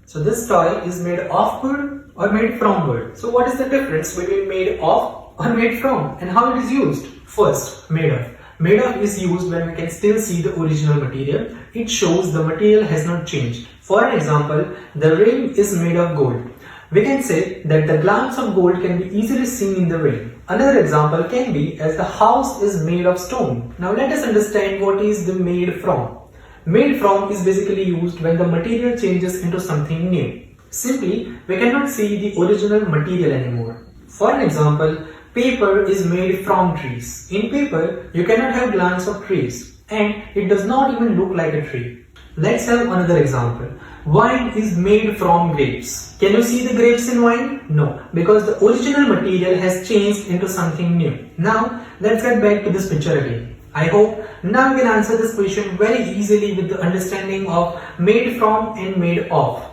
So this toy is made of wood or made from wood. So what is the difference between made of or made from, and how it is used? First, made of. Made of is used when we can still see the original material. It shows the material has not changed. For an example, the ring is made of gold. We can say that the glance of gold can be easily seen in the ring. Another example can be as the house is made of stone. Now let us understand what is the made from. Made from is basically used when the material changes into something new. Simply, we cannot see the original material anymore. For an example, paper is made from trees. In paper, you cannot have glance of trees, and it does not even look like a tree. Let's have another example. Wine is made from grapes. Can you see the grapes in wine? No, because the original material has changed into something new. Now, let's get back to this picture again. I hope now you can answer this question very easily with the understanding of made from and made of.